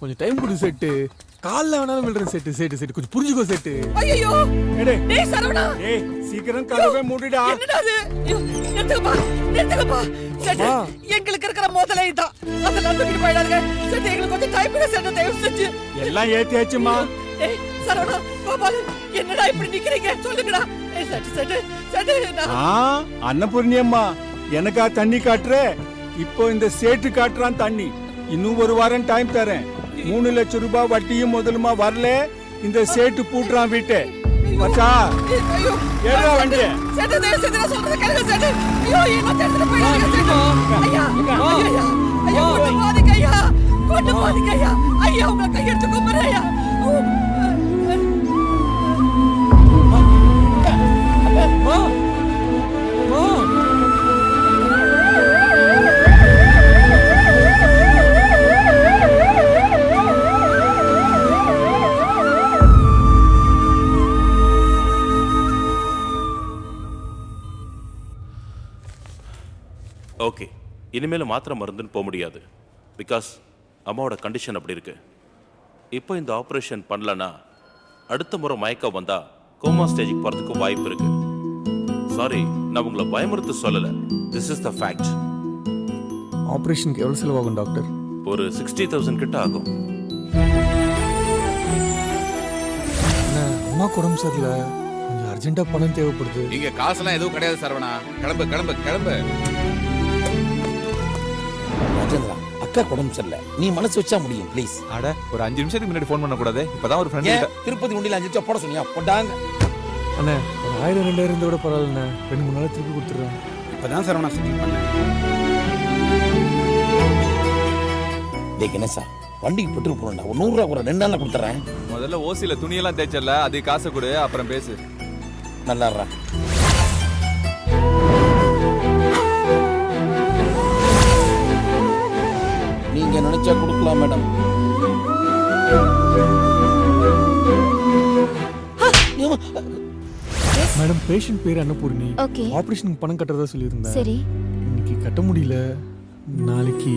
கொஞ்சம் டைம் கொடு செட்டு. கால்ல வேணாலும் விழுறேன் செட்டு செட்டு செட்டு கொஞ்சம் புரிஞ்சுக்கோ செட்டு. ஐயோ டேய் சரவணா, ஏய் சீக்கிரம் கதவை மூடிடா. என்னடா இது? ஐயோ, நிறுத்துங்கப்பா செட்டு. எங்களுக்கு இருக்கிற முதல்ல இதான். அதெல்லாம் தூக்கிட்டு போயிடாதீங்க செட்டு. எங்களுக்கு கொஞ்சம் டைம் கொடு செட்டு, தயவு செஞ்சு. எல்லாம் ஏத்தியாச்சுமா. ஏய் சரவணா, கோபால், என்னடா இப்படி நிக்கிறீங்க? சொல்லுங்கடா. ஏய் செட்டு செட்டு செட்டு. அன்னபூர்ணியம்மா, எனக்கா தண்ணி காட்டுற? இப்போ இந்த சேட்டு காட்டுறான் தண்ணி. இன்னும் ஒரு வாரம் டைம் தரேன். 3 லட்சம் ரூபாய் வட்டியும் முதலுமா வரல, இந்த சேட்டு பூட்டுறான் வீட்டை. மச்சா ஐயோ ஏறா வண்டி. செட்டு, தயவு செஞ்சு நான் சொல்றத கேளுங்க செட்டு. ஐயோ என்ன தேடுற போயிடாதீங்க செட்டு. ஐயா ஐயா ஐயா, கொண்டு போகாதீங்க ஐயா, கொண்டு போகாதீங்க ஐயா. ஐயா உங்களை கையெடுத்து கும்பிடுறேன் ஐயா. ஓகே, இனிமேல் மாத்திரை மருந்துன்னு போக முடியாது. பிகாஸ் அம்மாவோட கண்டிஷன் அப்படி இருக்கு. இப்போ இந்த ஆப்ரேஷன் பண்ணலன்னா அடுத்த முறை மயக்கம் வந்தா கோமா ஸ்டேஜுக்கு போகிறதுக்கு வாய்ப்பு இருக்கு. சாரி, நான் உங்களை பயமுறுத்த சொல்லலை. This is the fact. ஆப்ரேஷனுக்கு எவ்வளோ செலவாகும் டாக்டர்? ஒரு 60,000 கிட்ட ஆகும். அம்மா உடம்பு சரியில்லை, கொஞ்சம் அர்ஜென்ட்டாக பணம் தேவைப்படுது. இங்க காசுலாம் எதுவும் கிடையாது சரவணா. கிளம்பு கிளம்பு கிளம்பு. ராஜேந்திரா, அக்கா உடம்பு சரியில்லை, நீ மனசு வச்சா முடியும் ப்ளீஸ். அட ஒரு 5 நிமிஷத்துக்கு முன்னாடி ஃபோன் பண்ண கூடாது? இப்பதான் ஒரு ஃப்ரெண்ட் கிட்ட திருப்பதி உண்டியில 5 லட்சம் போட சொன்னியா? போட்டாங்க. அண்ணே ஒரு 1000 2000 இருந்தோட பரவாயில்லண்ணே, 2-3 நாள் திருப்பி கொடுத்துட்றேன். இப்பதான் சரவணா செட்டில் பண்ணேன். டேய் கணேசா, வண்டிக்கு பெட்ரோல் போடணும்டா. ஒரு 100 ரூபா கூட 2 நாள்ல கொடுத்துறேன். முதல்ல ஓசில துணியெல்லாம் தேய்ச்சல, அது காசை கொடு, அப்புறம் பேசு. நல்லாடுறா. நீங்க நினைச்சா கொடுக்கலாம் மேடம். மேடம் பேஷண்ட் பேர் அன்னபூர்ணி. ஓகே. ஆப்ரேஷனுக்கு பணம் கட்டுறதா சொல்லியிருந்தேன். சரி. இன்னைக்கு கட்ட முடியல, நாளைக்கு.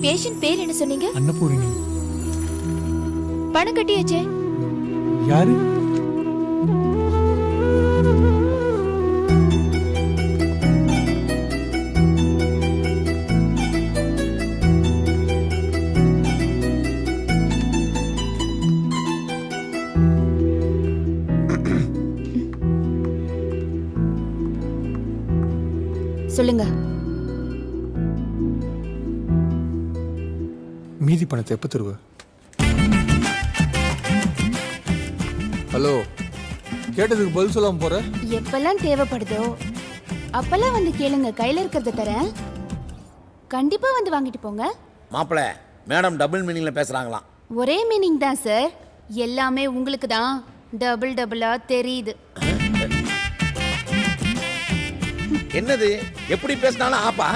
பேஷண்ட் பேர் என்ன சொன்னீங்க? அன்னபூர்ணி. பணம் கட்டியாச்சே. யாரு? சொல்லுங்க. மீதி பணத்தை எப்ப தருவ? ஹலோ, கேட்டதுக்கு பதில் சொல்லாம போற? எப்பெல்லாம் தேவைப்படுதோ அப்பெல்லாம் வந்து கேளுங்க, கையில இருக்கிறத தரேன். கண்டிப்பா வந்து வாங்கிட்டு போங்க. மாப்பிள, மேடம் டபுள் மீனிங்ல பேசுறாங்களாம். ஒரே மீனிங் தான் சார், எல்லாமே உங்களுக்கு தான் டபுள் டபுளா தெரியுது. என்னது எப்படி பேசினாலும் ஆப்பா.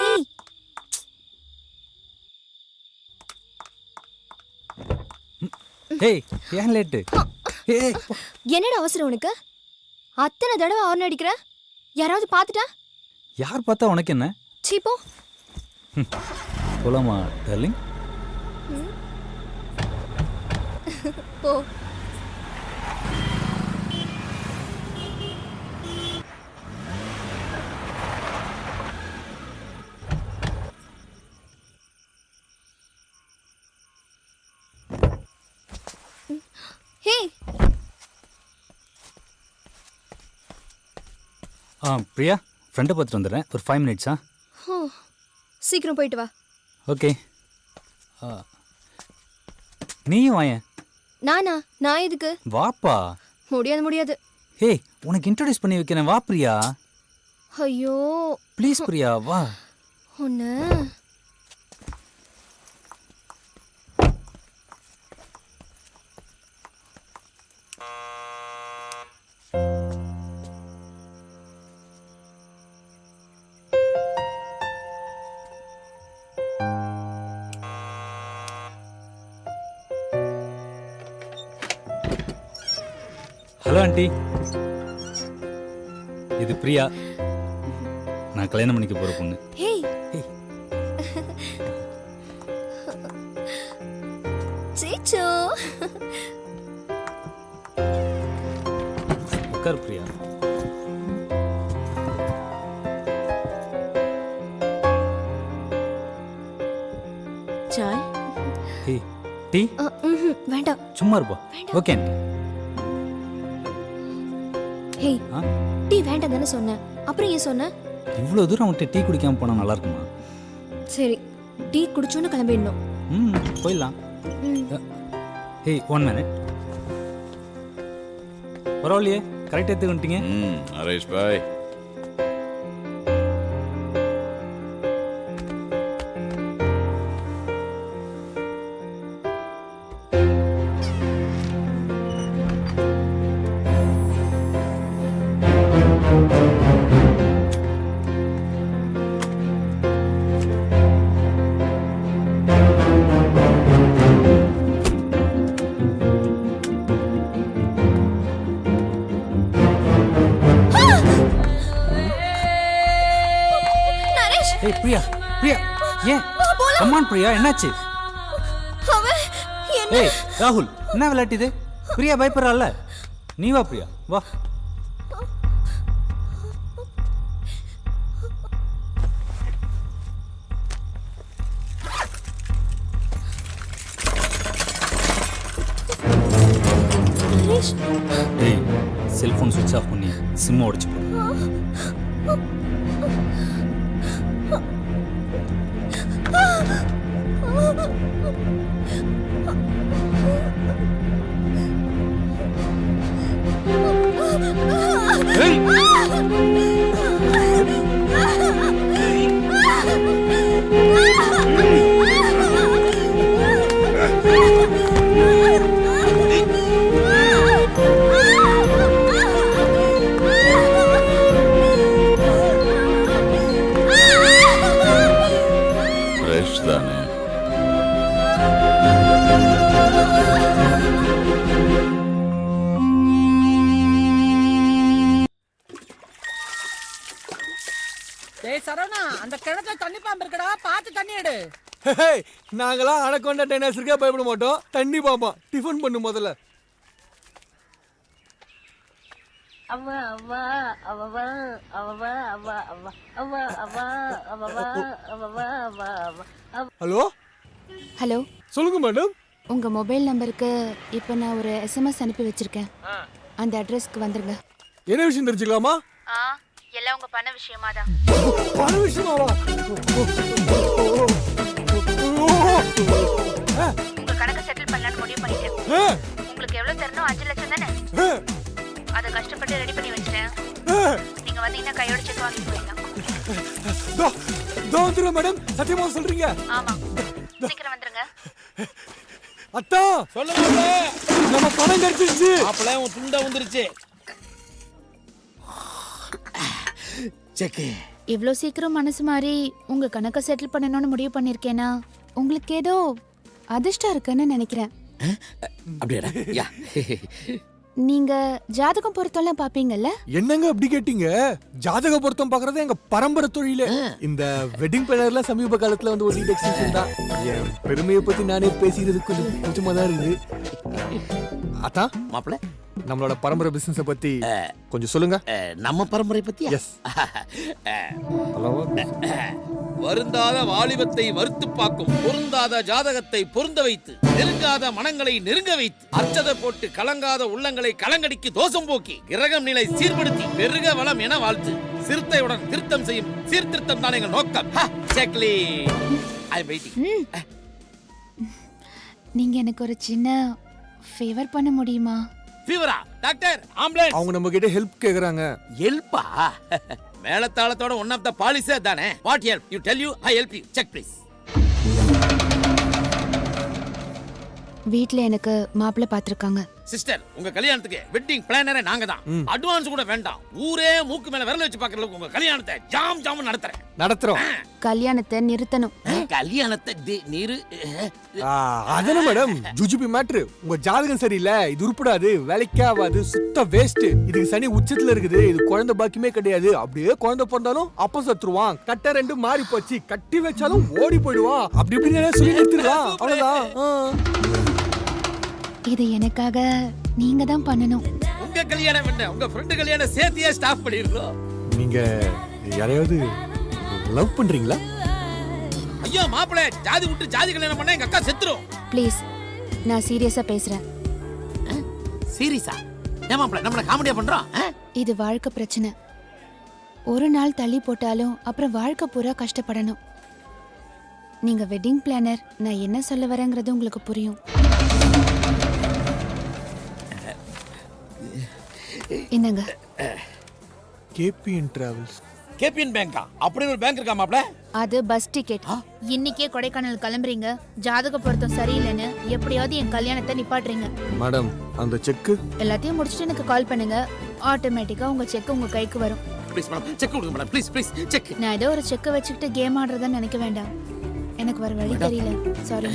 டேய், ஏய் ஏன் லேட்டு? ஏய் என்னடா அவசரம் உனக்கு? அத்தனை தடவை ஹார்ன் அடிக்கிற, யாராவது பார்த்துட்டா? யார் பார்த்தா உனக்கு என்ன? சீ போ. போலாமா டார்லிங்? போ. ஹே, பிரியா, ஃப்ரெண்டை பார்த்துட்டு வந்துடுறேன். ஒரு 5 மினிட்ஸா? சீக்கிரம் போயிட்டு வா. ஓகே. நீயும் வாயேன். நானா? நான் எதுக்கு? வாப்பா. முடியாது முடியாது. ஹே, உனக்கு இன்ட்ரோடியூஸ் பண்ணி வைக்கிறேன், வா பிரியா. ஐயோ ப்ளீஸ் பிரியா, வா. ஒன்று ஹலோ ஆண்டி, இது பிரியா. நான் கல்யாணம் பண்ணிக்க போற பொண்ணு. ஹேய் சீச்சோ. உட்கார் பிரியா. சாய் ஹே, டீ? வேண்டாம். சும்மா இருப்பா. Okay aunty. ஹேய் ஆ? டீ வேண்டாம் தானே சொன்னேன், அப்புறம் ஏன் சொன்ன? இவ்வளோ தூரம் அவன்கிட்ட டீ குடிக்காம போனா நல்லா இருக்குமா? சரி, டீ குடிச்சோன்னு கிளம்பிடணும். போயிடலாம். ஹே, 1 minute. பரவாயில்லையே, கரெக்டாக எடுத்து வந்துட்டீங்க. அரேஷ் பாய். ஏய் பிரியா, பிரியா, ஏன்? கமான் பிரியா, என்னாச்சு? ஏய் ராகுல், என்ன விளையாட்டு இது? பிரியா பயப்படுறாள். நீ வா பிரியா, வா. ஏய், செல்போன் சுவிட்ச் ஆஃப் பண்ணி சிம் உடைச்சு போ. ரேஷ் தானே? டேய் சரவணா, அந்த கிணத்துல தண்ணி பாம்பு இருக்குடா, பார்த்து தண்ணி எடு. நாங்களாம் அனக்கொண்டா டைனாசருக்கே பயப்பட மாட்டோம். தண்ணி பாப்போம். டிஃபன் பண்ணு முதல்ல. ஹலோ ஹலோ, சொல்லுங்க மேடம். உங்க மொபைல் நம்பருக்கு இப்போ நான் ஒரு SMS அனுப்பி வச்சிருக்கேன். அந்த அட்ரஸ்க்கு வந்துருங்க. என்ன விஷயம் தெரிஞ்சுக்கலாமா? எல்லாம் உங்க பண்ண விஷயமா தான். பண விஷயமாவா? உங்க கணக்கு செட்டில் பண்ணலாம்னு முடிவு பண்ணிட்டேன். உங்களுக்கு எவ்வளவு தரணும்? 5 லட்சம் தானே? அதை கஷ்டப்பட்டு ரெடி பண்ணி வச்சிட்டேன். நீங்க வந்தீங்கன்னா கையோட செக் வாங்கி போயிடலாம். மேடம், சத்தியமா சொல்றீங்க? ஆமா, சீக்கிரம் வந்துருங்க. அத்தா சொல்லுங்க. நம்ம பணம் கிடைச்சிருச்சு. அப்பளே உன் துண்டை வந்துருச்சு. செக்கு. இவ்ளோ சீக்கிரம் மனசு மாறி உங்க கணக்கை செட்டில் பண்ணணும்னு முடிவு பண்ணிருக்கேனா உங்களுக்கு ஏதோ அதிர்ஷ்டம் இருக்குன்னு நினைக்கிறேன். அப்படியாடா? யா. நீங்க ஜாதகம் பொருத்தம்லாம் பாப்பீங்கல்ல? என்னங்க அப்படி கேட்டீங்க? ஜாதக பொருத்தம் பாக்குறது எங்க பரம்பரை தொழில. இந்த வெட்டிங் பிளானர்ல சமீப காலத்துல வந்து ஒரு லீட் எக்ஸ்டென்ஷன் தான். என் பெருமையை பத்தி நானே பேசிக்கிறது கொஞ்சமா தான் இருக்குது. அத்தா மாப்பிள, நம்மளோட பரம்பரை பிசினஸ பத்தி கொஞ்சம் சொல்லுங்க. நம்ம பரம்பரை பத்தி? எஸ். ஹலோ. வருந்தாத வாலிபத்தை வறுத்து பார்க்கும், பொருந்தாத ஜாதகத்தை பொருந்த வைத்து, நெருங்காத மனங்களை நெருங்க வைத்து, அர்ச்சதை போட்டு கலங்காத உள்ளங்களை கலங்கடிக்கு தோஷம் போக்கி, கிரகம் நிலை சீர்படுத்தி, பெருக வளம் என வாழ்த்து, சிறுத்தையுடன் திருத்தம் செய்யும் சீர்திருத்தம் தான் எங்கள் நோக்கம். செக்லி. I am waiting. நீங்க எனக்கு ஒரு சின்ன ஃபேவர் பண்ண முடியுமா? ஃபீவரா? Doctor, ambulance. அவங்க நம்ம கிட்ட ஹெல்ப் கேக்குறாங்க. ஹெல்ப்பா? மேலத்தாளத்தோட ஒன் ஆஃப் த பாலிசி தானே. What help? You tell you, I help you. Check please. வீட்ல எனக்கு மாப்பிள்ளை பார்த்திருக்காங்க. சிஸ்டர், உங்க கல்யாணத்துக்கு வெட்டிங் பிளானரே நாங்க தான். அட்வான்ஸ் கூட வேண்டாம். ஊரே மூக்கு மேல விரல் வச்சு பாக்குற அளவுக்கு உங்க கல்யாணத்தை ஜாம் நடத்துறேன். நடத்துறோம். கல்யாணத்தை நிறுத்தணும். கல்யாணத்தை நீரு அதானே மேடம் ஜுஜுபி மேட்ரு. உங்க ஜாதகம் சரியில்லை, இது உருப்படாது, வேலைக்கே ஆகாது, சுத்த வேஸ்ட், இதுக்கு சனி உச்சத்துல இருக்குது, இது குழந்தை பாக்கியமே கிடையாது, அப்படியே குழந்தை பிறந்தாலும் அப்ப சத்துருவான், கட்ட ரெண்டு மாறி போச்சு, கட்டி வச்சாலும் ஓடி போயிடுவான், அப்படி இப்படின்னு சொல்லி நிறுத்திடலாம். அவ்வளவுதான். இது எனக்காக நீங்க தான் பண்ணணும். உங்க கல்யாணம் என்ன, உங்க ஃப்ரெண்ட் கல்யாணம் சேர்த்தியே ஸ்டாப் பண்ணிருக்கோம். நீங்க யாரையாவது லவ் பண்றீங்களா? ஐயோ மாப்பிள்ளை, ஜாதி விட்டு ஜாதி கல்யாணம் பண்ணா எங்க அக்கா செத்துரும். ப்ளீஸ், நான் சீரியஸா பேசுறேன். சீரியஸா? ஏன் மாப்பிள்ளை நம்மள காமெடியா பண்றோம்? இது வாழ்க்கை பிரச்சனை. ஒரு நாள் தள்ளி போட்டாலும் அப்புறம் வாழ்க்கை பூரா கஷ்டப்படணும். நீங்க வெட்டிங் பிளானர், நான் என்ன சொல்ல வரேங்கிறது உங்களுக்கு புரியும். என்னங்க? KPN travels. கேபிஎன் பேங்கா? அப்படி ஒரு பேங்க் இருக்கா மாப்பிள்ளை? அது பஸ் டிக்கெட். இன்னைக்கே கொடைக்கானல் கிளம்புறீங்க, ஜாதக பொருத்தம் சரியில்லைன்னு எப்படியாவது என் கல்யாணத்தை நிப்பாட்டுறீங்க. மேடம், அந்த செக் எல்லாத்தையும் முடிச்சிட்டு எனக்கு கால் பண்ணுங்க. ஆட்டோமேட்டிக்கா உங்க செக் உங்க கைக்கு வரும். ப்ளீஸ் மேடம், செக் கொடுங்க மேடம், ப்ளீஸ் ப்ளீஸ் செக். நான் ஏதோ ஒரு செக்கை வச்சுக்கிட்டு கேம் ஆடுறதா நினைக்க வேண்டாம். எனக்கு வர வழி தெரியல, சாரி.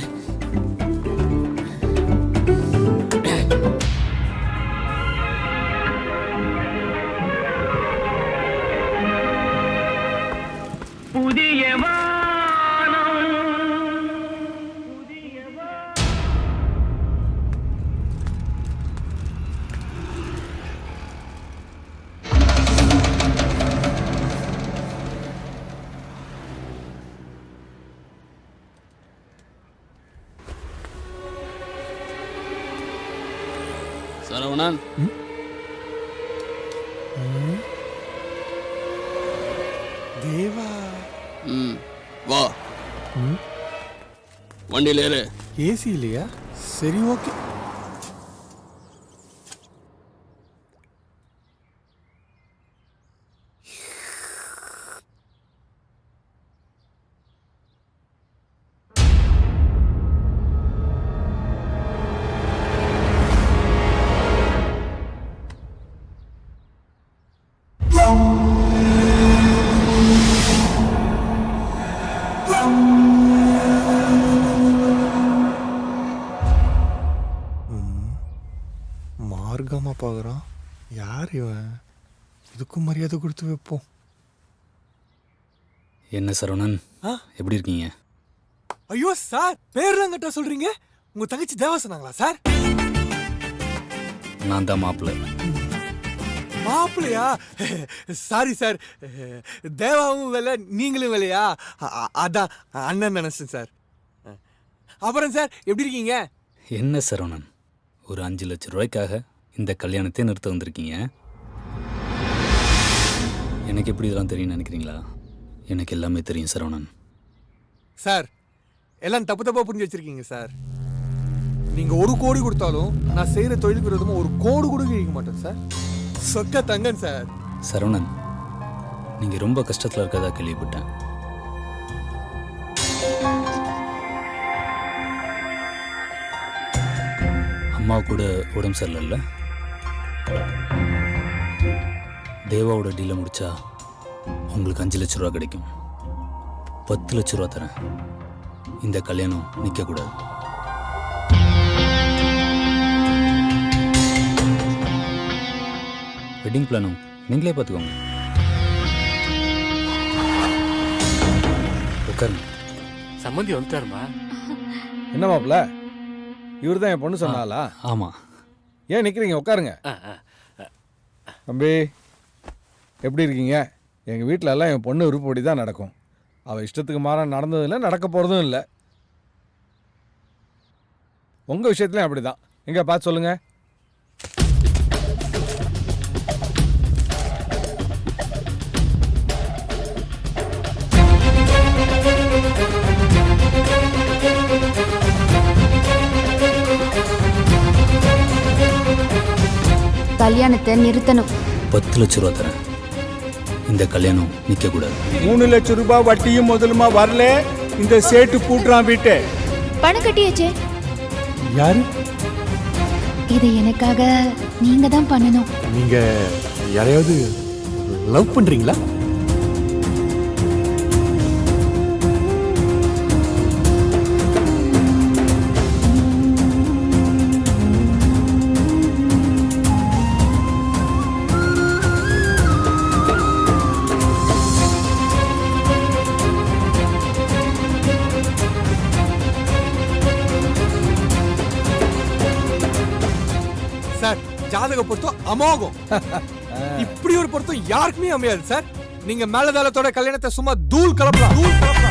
சரவணன், தேவா. வா வண்டியில ஏறு. ஏசி இல்லையா? சரி, ஓகே. மார்க்கமா பாக்குறான். யார் இவன்? இதுக்கும் மரியாதை கொடுத்து வைப்போம். என்ன சரவணன், ஆ? எப்படி இருக்கீங்க? ஐயோ சார், பேர்லாம் கட்டா சொல்றீங்க. உங்க தங்கச்சி தேவா சொன்னாங்களா சார்? நான் தான் மாப்பிள்ளை. மாப்பிள்ளையா? சாரி சார், தேவாவும் வேலை நீங்களும் வேலையா? அதான் அண்ணன் நினைச்சேன் சார். அப்புறம் சார் எப்படி இருக்கீங்க? என்ன சரவணன், ஒரு 5 லட்சம் ரூபாய்க்காக இந்த கல்யாணத்தை நிறுத்த வந்திருக்கீங்க? எனக்கு எப்படி இதெல்லாம் தெரியும் நினைக்கிறீங்களா? எனக்கு எல்லாமே தெரியும் சரவணன். சார், எல்லாம் தப்பு தப்பா புரிஞ்சு வச்சிருக்கீங்க சார். நீங்க 1 கோடி கொடுத்தாலும் நான் செய்யற தொழிலுக்கு விரோதமா 1 கோடி கூட கேட்க மாட்டேன் சார். சொக்க தங்கன் சார். சரவணன், நீங்க ரொம்ப கஷ்டத்துல இருக்கதா கேள்விப்பட்டேன். அம்மா கூட உடம்பு சரியில்லைல்ல? தேவாவோட டீலை முடிச்சா உங்களுக்கு 5 லட்ச ரூபா கிடைக்கும். 10 லட்ச ரூபா தரேன். இந்த கல்யாணம் நிற்கக்கூடாது. வெட்டிங் பிளானும் நீங்களே பார்த்துக்கோங்க. உட்காருங்க. சம்மந்தி வந்துட்டாருமா? என்ன மாப்பிள்ள, இவர் தான் என் பொண்ணு சொன்னாலா? ஆமாம். ஏன் நிற்கிறீங்க? உட்காருங்க. தம்பி, எப்படி இருக்கீங்க? எங்கள் வீட்டில எல்லாம் என் பொண்ணு விருப்பப்படி தான் நடக்கும். அவள் இஷ்டத்துக்கு மாற நடந்ததில்லை, நடக்க போகிறதும் இல்லை. உங்கள் விஷயத்துலையும் அப்படி தான். எங்கே பார்த்து சொல்லுங்கள். கல்யாணத்தை நிறுத்தணும். 10 லட்ச ரூபா தரேன். இந்த கல்யாணம் நிற்கக்கூடாது. 3 லட்ச ரூபாய் வட்டியும் முதலுமா வரல, இந்த சேட்டு பூட்டுறான் வீட்டை. பணம் கட்டியாச்சே. யாரு? இதை எனக்காக நீங்க தான் பண்ணணும். நீங்க யாரையாவது லவ் பண்றீங்களா? சார், ஜாதக பொருத்தம் அமோகம். இப்படி ஒரு பொருத்தம் யாருக்குமே அமையாது சார். நீங்க மேலதாளத்தோட கல்யாணத்தை சும்மா தூள் கலப்பலாம்.